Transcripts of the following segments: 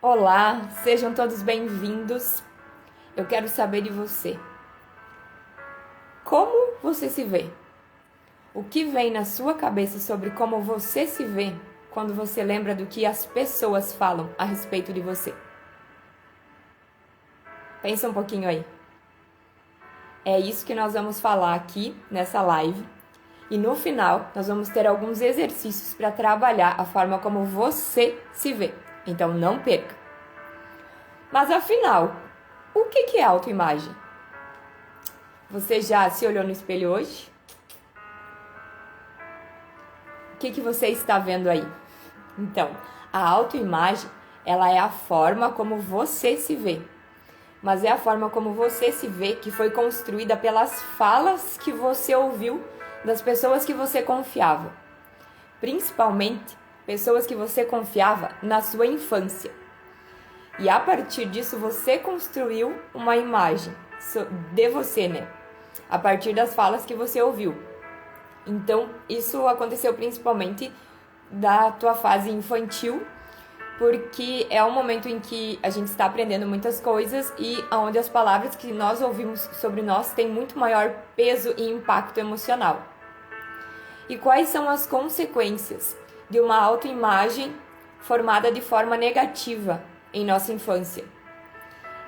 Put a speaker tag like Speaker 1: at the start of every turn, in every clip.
Speaker 1: Olá, sejam todos bem-vindos. Eu quero saber de você. Como você se vê? O que vem na sua cabeça sobre como você se vê quando você lembra do que as pessoas falam a respeito de você? Pensa um pouquinho aí. É isso que nós vamos falar aqui nessa live. E no final, nós vamos ter alguns exercícios para trabalhar a forma como você se vê. Então não perca. Mas afinal, o que é autoimagem? Você já se olhou no espelho hoje? O que você está vendo aí? Então, a autoimagem, ela é a forma como você se vê. Mas é a forma como você se vê que foi construída pelas falas que você ouviu das pessoas que você confiava. Principalmente, pessoas que você confiava na sua infância. E a partir disso, você construiu uma imagem de você, né? A partir das falas que você ouviu. Então, isso aconteceu principalmente da tua fase infantil, porque é um momento em que a gente está aprendendo muitas coisas e onde as palavras que nós ouvimos sobre nós têm muito maior peso e impacto emocional. E quais são as consequências de uma autoimagem formada de forma negativa em nossa infância?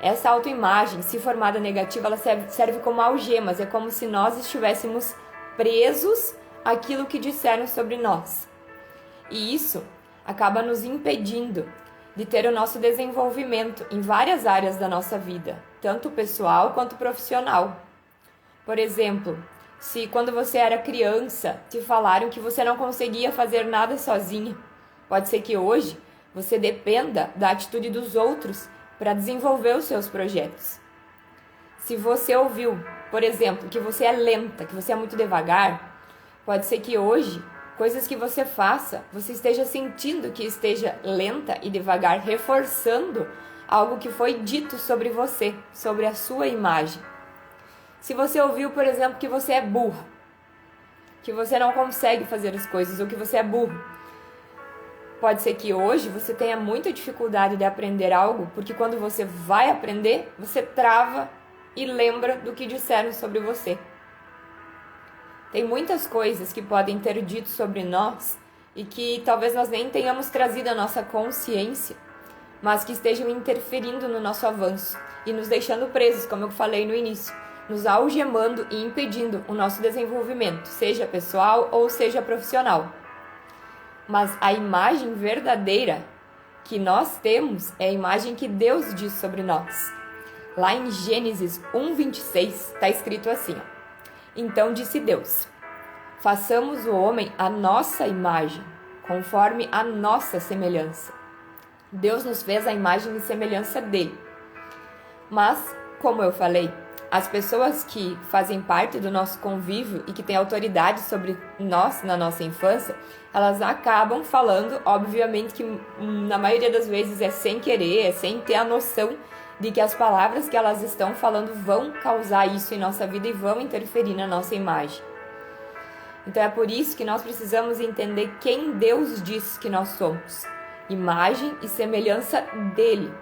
Speaker 1: Essa autoimagem, se formada negativa, ela serve como algemas, é como se nós estivéssemos presos àquilo que disseram sobre nós. E isso acaba nos impedindo de ter o nosso desenvolvimento em várias áreas da nossa vida, tanto pessoal quanto profissional. Por exemplo, se quando você era criança te falaram que você não conseguia fazer nada sozinha, pode ser que hoje você dependa da atitude dos outros para desenvolver os seus projetos. Se você ouviu, por exemplo, que você é lenta, que você é muito devagar, pode ser que hoje, coisas que você faça, você esteja sentindo que esteja lenta e devagar, reforçando algo que foi dito sobre você, sobre a sua imagem. Se você ouviu, por exemplo, que você é burra, que você não consegue fazer as coisas ou que você é burro, pode ser que hoje você tenha muita dificuldade de aprender algo, porque quando você vai aprender, você trava e lembra do que disseram sobre você. Tem muitas coisas que podem ter dito sobre nós e que talvez nós nem tenhamos trazido à nossa consciência, mas que estejam interferindo no nosso avanço e nos deixando presos, como eu falei no início, nos algemando e impedindo o nosso desenvolvimento, seja pessoal ou seja profissional. Mas a imagem verdadeira que nós temos é a imagem que Deus diz sobre nós. Lá em Gênesis 1:26 está escrito assim: Então disse Deus: façamos o homem à nossa imagem, conforme a nossa semelhança. Deus nos fez a imagem e semelhança dele. Mas, como eu falei, as pessoas que fazem parte do nosso convívio e que têm autoridade sobre nós na nossa infância, elas acabam falando, obviamente que na maioria das vezes é sem querer, é sem ter a noção de que as palavras que elas estão falando vão causar isso em nossa vida e vão interferir na nossa imagem. Então é por isso que nós precisamos entender quem Deus diz que nós somos, imagem e semelhança dele.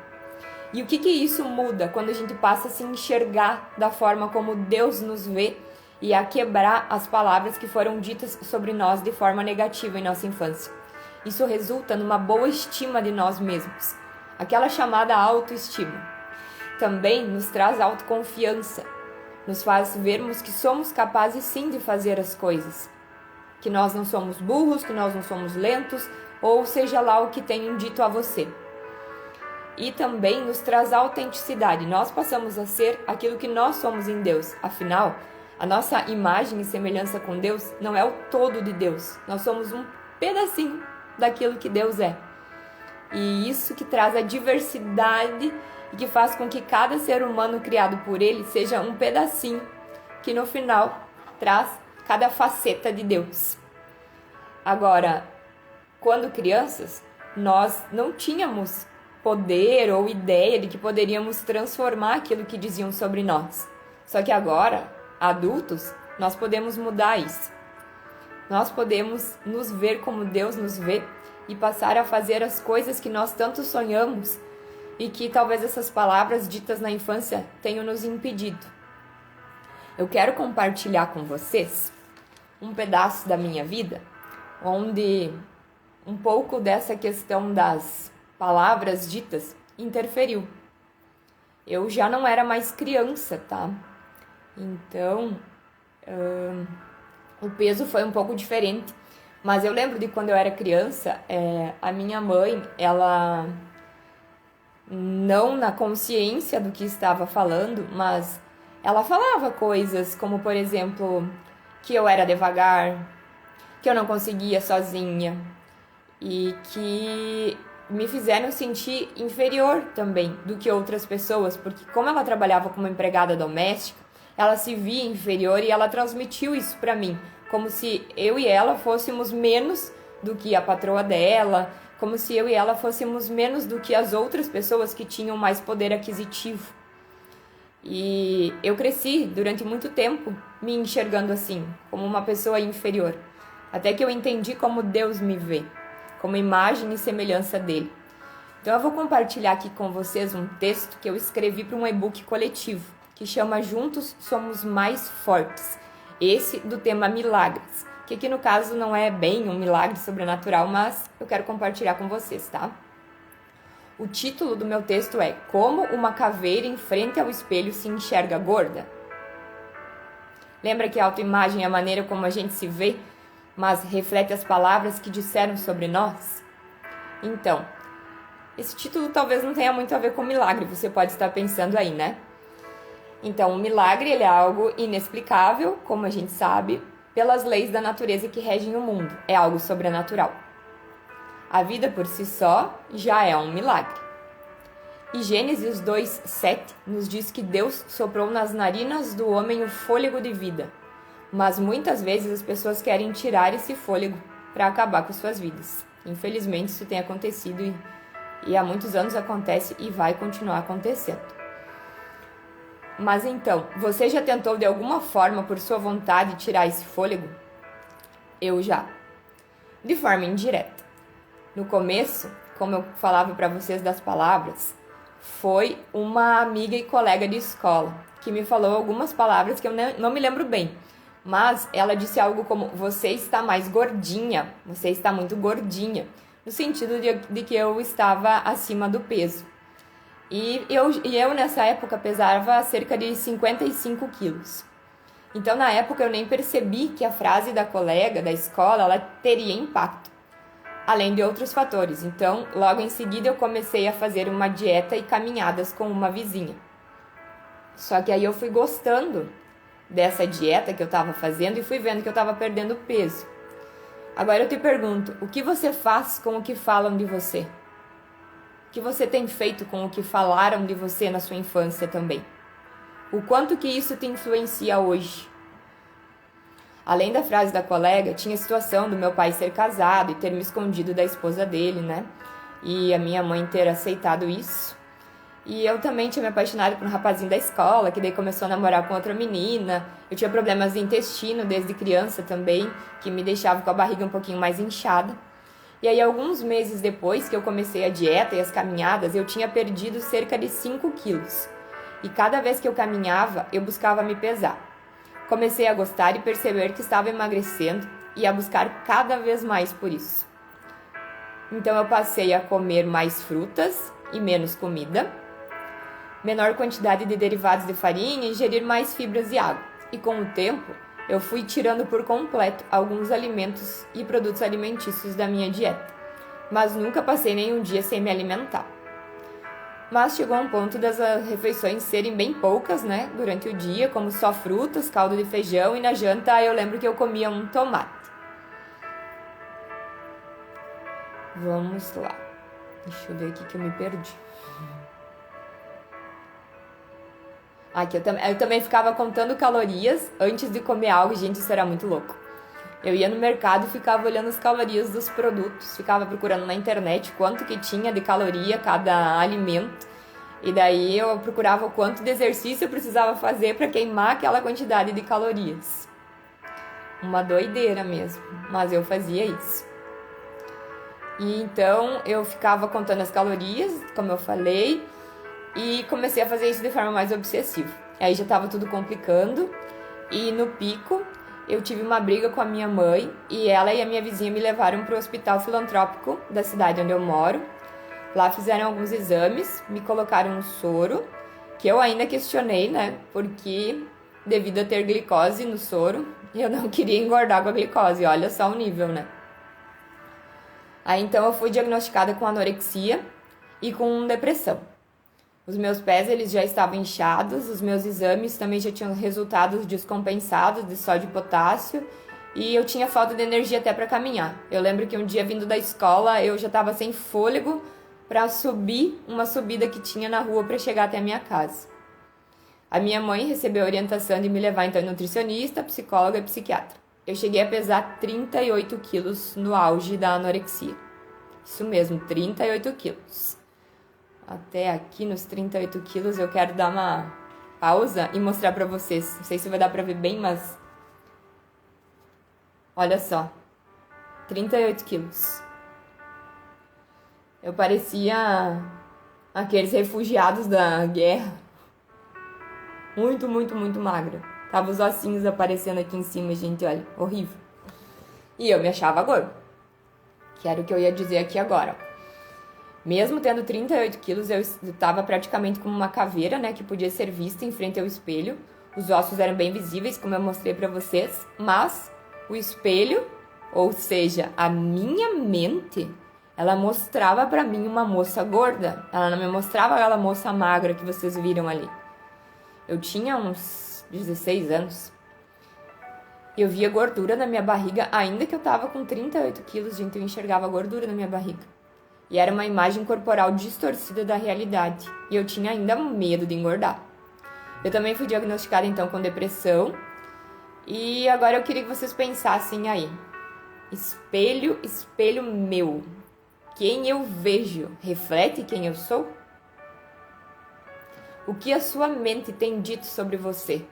Speaker 1: E o que isso muda quando a gente passa a se enxergar da forma como Deus nos vê e a quebrar as palavras que foram ditas sobre nós de forma negativa em nossa infância? Isso resulta numa boa estima de nós mesmos, aquela chamada autoestima. Também nos traz autoconfiança, nos faz vermos que somos capazes sim de fazer as coisas, que nós não somos burros, que nós não somos lentos, ou seja lá o que tenham dito a você. E também nos traz autenticidade. Nós passamos a ser aquilo que nós somos em Deus. Afinal, a nossa imagem e semelhança com Deus não é o todo de Deus. Nós somos um pedacinho daquilo que Deus é. E isso que traz a diversidade e que faz com que cada ser humano criado por Ele seja um pedacinho que no final traz cada faceta de Deus. Agora, quando crianças, nós não tínhamos poder ou ideia de que poderíamos transformar aquilo que diziam sobre nós. Só que agora, adultos, nós podemos mudar isso. Nós podemos nos ver como Deus nos vê e passar a fazer as coisas que nós tanto sonhamos e que talvez essas palavras ditas na infância tenham nos impedido. Eu quero compartilhar com vocês um pedaço da minha vida, onde um pouco dessa questão das palavras ditas interferiu. Eu já não era mais criança, tá? Então, o peso foi um pouco diferente. Mas eu lembro de quando eu era criança, a minha mãe, ela não na consciência do que estava falando, mas ela falava coisas como, por exemplo, que eu era devagar, que eu não conseguia sozinha e que me fizeram sentir inferior também do que outras pessoas, porque como ela trabalhava como empregada doméstica, ela se via inferior e ela transmitiu isso para mim, como se eu e ela fôssemos menos do que a patroa dela, como se eu e ela fôssemos menos do que as outras pessoas que tinham mais poder aquisitivo. E eu cresci durante muito tempo me enxergando assim, como uma pessoa inferior, até que eu entendi como Deus me vê, como imagem e semelhança dele. Então eu vou compartilhar aqui com vocês um texto que eu escrevi para um e-book coletivo, que chama Juntos Somos Mais Fortes, esse do tema milagres, que aqui no caso não é bem um milagre sobrenatural, mas eu quero compartilhar com vocês, tá? O título do meu texto é Como uma caveira em frente ao espelho se enxerga gorda? Lembra que a autoimagem é a maneira como a gente se vê, mas reflete as palavras que disseram sobre nós? Então, esse título talvez não tenha muito a ver com milagre, você pode estar pensando aí, né? Então, o milagre ele é algo inexplicável, como a gente sabe, pelas leis da natureza que regem o mundo. É algo sobrenatural. A vida por si só já é um milagre. E Gênesis 2:7 nos diz que Deus soprou nas narinas do homem o fôlego de vida. Mas muitas vezes as pessoas querem tirar esse fôlego para acabar com suas vidas. Infelizmente isso tem acontecido e há muitos anos acontece e vai continuar acontecendo. Mas então, você já tentou de alguma forma por sua vontade tirar esse fôlego? Eu já. De forma indireta. No começo, como eu falava para vocês das palavras, foi uma amiga e colega de escola que me falou algumas palavras que eu não me lembro bem. Mas ela disse algo como, você está mais gordinha, você está muito gordinha, no sentido de que eu estava acima do peso. E eu nessa época pesava cerca de 55 quilos. Então na época eu nem percebi que a frase da colega da escola ela teria impacto, além de outros fatores. Então logo em seguida eu comecei a fazer uma dieta e caminhadas com uma vizinha. Só que aí eu fui gostando dessa dieta que eu estava fazendo e fui vendo que eu estava perdendo peso. Agora eu te pergunto, o que você faz com o que falam de você? O que você tem feito com o que falaram de você na sua infância também? O quanto que isso te influencia hoje? Além da frase da colega, tinha a situação do meu pai ser casado e ter me escondido da esposa dele, né? E a minha mãe ter aceitado isso. E eu também tinha me apaixonado por um rapazinho da escola, que daí começou a namorar com outra menina. Eu tinha problemas de intestino desde criança também, que me deixava com a barriga um pouquinho mais inchada. E aí, alguns meses depois que eu comecei a dieta e as caminhadas, eu tinha perdido cerca de 5 quilos. E cada vez que eu caminhava, eu buscava me pesar. Comecei a gostar e perceber que estava emagrecendo e a buscar cada vez mais por isso. Então, eu passei a comer mais frutas e menos comida, menor quantidade de derivados de farinha e ingerir mais fibras e água. E com o tempo, eu fui tirando por completo alguns alimentos e produtos alimentícios da minha dieta, mas nunca passei nenhum dia sem me alimentar. Mas chegou um ponto das refeições serem bem poucas, né, durante o dia, como só frutas, caldo de feijão, e na janta eu lembro que eu comia um tomate. Vamos lá. Deixa eu ver aqui que eu me perdi. Aqui eu também ficava contando calorias antes de comer algo. Gente, isso era muito louco. Eu ia no mercado e ficava olhando as calorias dos produtos, ficava procurando na internet quanto que tinha de caloria cada alimento, e daí eu procurava o quanto de exercício eu precisava fazer para queimar aquela quantidade de calorias. Uma doideira mesmo, mas eu fazia isso. E então eu ficava contando as calorias, como eu falei, e comecei a fazer isso de forma mais obsessiva. Aí já estava tudo complicando e no pico eu tive uma briga com a minha mãe e ela e a minha vizinha me levaram para o hospital filantrópico da cidade onde eu moro. Lá fizeram alguns exames, me colocaram um soro, que eu ainda questionei, né? Porque devido a ter glicose no soro, eu não queria engordar com a glicose, olha só o nível, né? Aí então eu fui diagnosticada com anorexia e com depressão. Os meus pés eles já estavam inchados, os meus exames também já tinham resultados descompensados de sódio e potássio e eu tinha falta de energia até para caminhar. Eu lembro que um dia vindo da escola eu já estava sem fôlego para subir uma subida que tinha na rua para chegar até a minha casa. A minha mãe recebeu a orientação de me levar então em nutricionista, psicóloga e psiquiatra. Eu cheguei a pesar 38 quilos no auge da anorexia. Isso mesmo, 38 quilos. Até aqui nos 38 quilos eu quero dar uma pausa e mostrar pra vocês. Não sei se vai dar pra ver bem, mas... olha só. 38 quilos. Eu parecia aqueles refugiados da guerra. Muito, muito, muito magra. Tava os ossinhos aparecendo aqui em cima, gente, olha. Horrível. E eu me achava gorda. Que era o que eu ia dizer aqui agora. Mesmo tendo 38 quilos, eu estava praticamente como uma caveira, né? Que podia ser vista em frente ao espelho. Os ossos eram bem visíveis, como eu mostrei pra vocês. Mas o espelho, ou seja, a minha mente, ela mostrava pra mim uma moça gorda. Ela não me mostrava aquela moça magra que vocês viram ali. Eu tinha uns 16 anos. E eu via gordura na minha barriga, ainda que eu tava com 38 quilos, gente, eu enxergava gordura na minha barriga. E era uma imagem corporal distorcida da realidade. E eu tinha ainda medo de engordar. Eu também fui diagnosticada então com depressão. E agora eu queria que vocês pensassem aí. Espelho, espelho meu. Quem eu vejo reflete quem eu sou? O que a sua mente tem dito sobre você?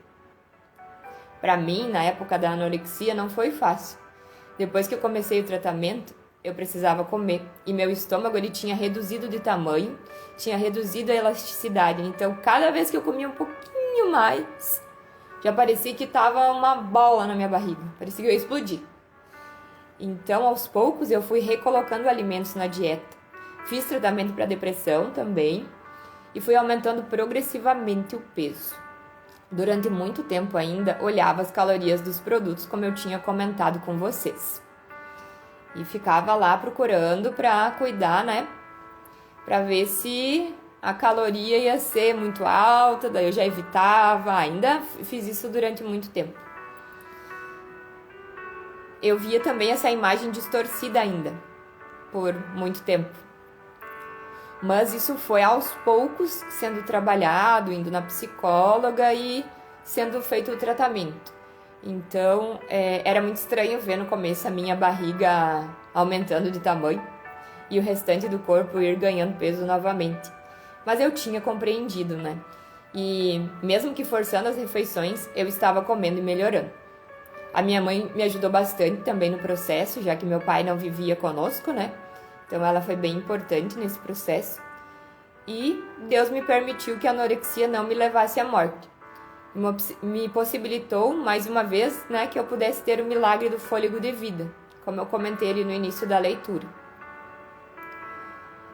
Speaker 1: Para mim, na época da anorexia, não foi fácil. Depois que eu comecei o tratamento, eu precisava comer. E meu estômago ele tinha reduzido de tamanho, tinha reduzido a elasticidade. Então, cada vez que eu comia um pouquinho mais, já parecia que tava uma bola na minha barriga. Parecia que eu ia explodir. Então, aos poucos, eu fui recolocando alimentos na dieta. Fiz tratamento para depressão também. E fui aumentando progressivamente o peso. Durante muito tempo ainda, olhava as calorias dos produtos, como eu tinha comentado com vocês. E ficava lá procurando para cuidar, né? Para ver se a caloria ia ser muito alta, daí eu já evitava. Ainda fiz isso durante muito tempo. Eu via também essa imagem distorcida ainda, por muito tempo. Mas isso foi aos poucos sendo trabalhado, indo na psicóloga e sendo feito o tratamento. Então, era muito estranho ver no começo a minha barriga aumentando de tamanho e o restante do corpo ir ganhando peso novamente. Mas eu tinha compreendido, né? E mesmo que forçando as refeições, eu estava comendo e melhorando. A minha mãe me ajudou bastante também no processo, já que meu pai não vivia conosco, né? Então ela foi bem importante nesse processo. E Deus me permitiu que a anorexia não me levasse à morte. Me possibilitou, mais uma vez, né, que eu pudesse ter o milagre do fôlego de vida, como eu comentei ali no início da leitura.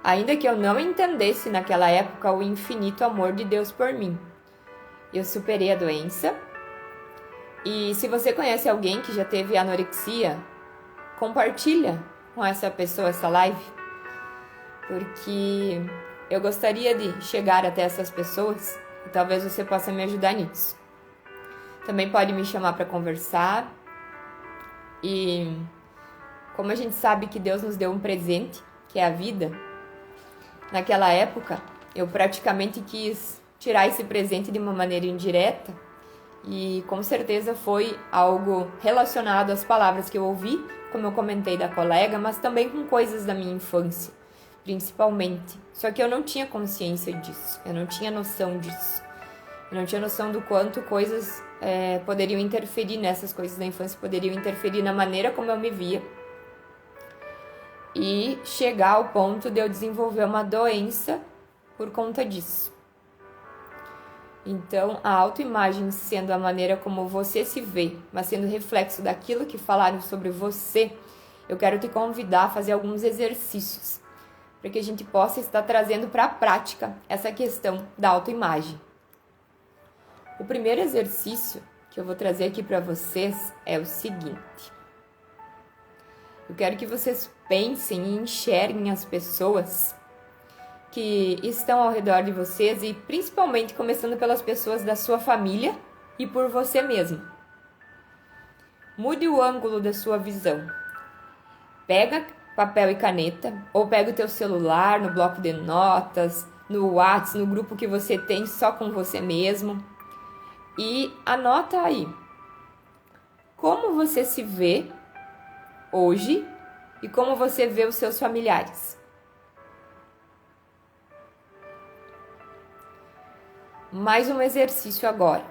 Speaker 1: Ainda que eu não entendesse naquela época o infinito amor de Deus por mim, eu superei a doença. E se você conhece alguém que já teve anorexia, compartilha com essa pessoa essa live, porque eu gostaria de chegar até essas pessoas e talvez você possa me ajudar nisso. Também pode me chamar para conversar. E como a gente sabe que Deus nos deu um presente, que é a vida, naquela época eu praticamente quis tirar esse presente de uma maneira indireta. E com certeza foi algo relacionado às palavras que eu ouvi, como eu comentei da colega, mas também com coisas da minha infância, principalmente. Só que eu não tinha consciência disso, eu não tinha noção disso. Eu não tinha noção do quanto coisas poderiam interferir nessas coisas da infância, poderiam interferir na maneira como eu me via. e chegar ao ponto de eu desenvolver uma doença por conta disso. Então, a autoimagem sendo a maneira como você se vê, mas sendo reflexo daquilo que falaram sobre você, eu quero te convidar a fazer alguns exercícios para que a gente possa estar trazendo para a prática essa questão da autoimagem. O primeiro exercício que eu vou trazer aqui para vocês é o seguinte. Eu quero que vocês pensem e enxerguem as pessoas que estão ao redor de vocês e principalmente começando pelas pessoas da sua família e por você mesmo. Mude o ângulo da sua visão. Pega papel e caneta ou pega o teu celular no bloco de notas, no WhatsApp, no grupo que você tem só com você mesmo e anota aí como você se vê hoje e como você vê os seus familiares. Mais um exercício agora.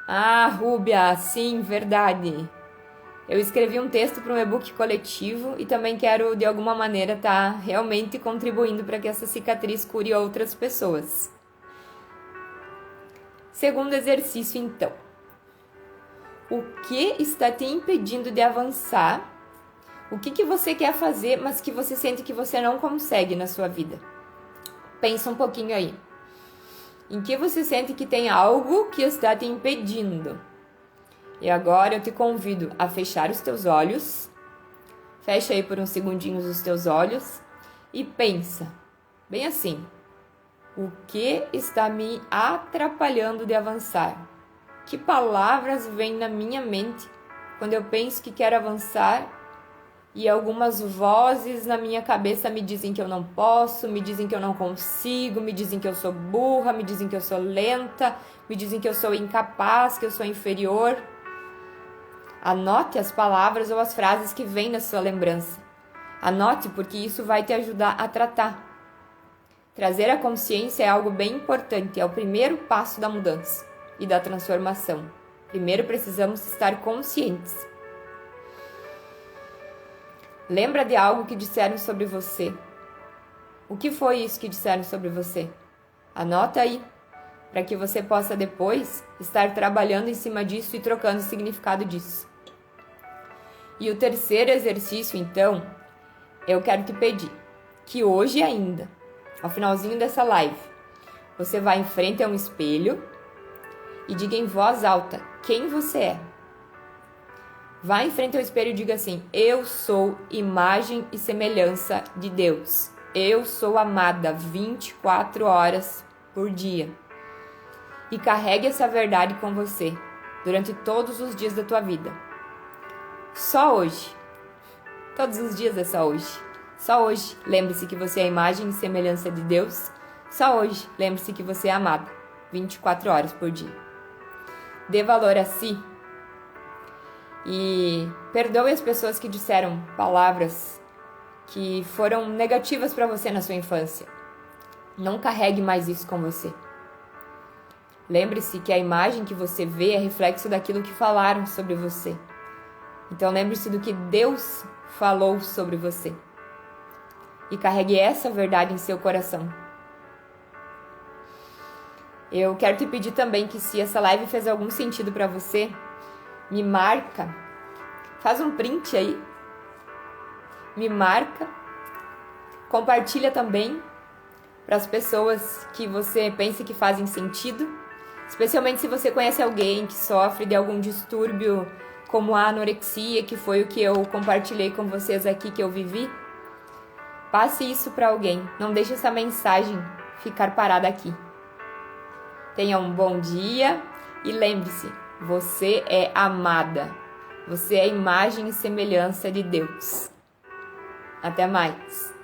Speaker 1: Ah, Rúbia, sim, verdade. Eu escrevi um texto para um e-book coletivo e também quero, de alguma maneira, estar realmente contribuindo para que essa cicatriz cure outras pessoas. Segundo exercício, então. O que está te impedindo de avançar? O que você quer fazer, mas que você sente que você não consegue na sua vida? Pensa um pouquinho aí. Em que você sente que tem algo que está te impedindo? E agora eu te convido a fechar os teus olhos. Fecha aí por uns segundinhos os teus olhos e pensa, bem assim, o que está me atrapalhando de avançar? Que palavras vêm na minha mente quando eu penso que quero avançar e algumas vozes na minha cabeça me dizem que eu não posso, me dizem que eu não consigo, me dizem que eu sou burra, me dizem que eu sou lenta, me dizem que eu sou incapaz, que eu sou inferior. Anote as palavras ou as frases que vêm na sua lembrança. Anote, porque isso vai te ajudar a tratar. Trazer a consciência é algo bem importante, é o primeiro passo da mudança e da transformação. Primeiro precisamos estar conscientes. Lembra de algo que disseram sobre você. O que foi isso que disseram sobre você? Anota aí, para que você possa depois estar trabalhando em cima disso e trocando o significado disso. E o terceiro exercício, então, eu quero te pedir que hoje ainda, ao finalzinho dessa live, você vá em frente a um espelho e diga em voz alta quem você é. Vá em frente ao espelho e diga assim: eu sou imagem e semelhança de Deus. Eu sou amada 24 horas por dia. E carregue essa verdade com você durante todos os dias da tua vida. Só hoje. Todos os dias é só hoje. Só hoje, lembre-se que você é a imagem e semelhança de Deus. Só hoje, lembre-se que você é amada 24 horas por dia. Dê valor a si. E perdoe as pessoas que disseram palavras que foram negativas para você na sua infância. Não carregue mais isso com você. Lembre-se que a imagem que você vê é reflexo daquilo que falaram sobre você. Então lembre-se do que Deus falou sobre você. E carregue essa verdade em seu coração. Eu quero te pedir também que, se essa live fez algum sentido para você, me marca, faz um print aí, me marca, compartilha também para as pessoas que você pensa que fazem sentido, especialmente se você conhece alguém que sofre de algum distúrbio como a anorexia, que foi o que eu compartilhei com vocês aqui, que eu vivi. Passe isso para alguém, não deixe essa mensagem ficar parada aqui. Tenha um bom dia e lembre-se, você é amada. Você é a imagem e semelhança de Deus. Até mais.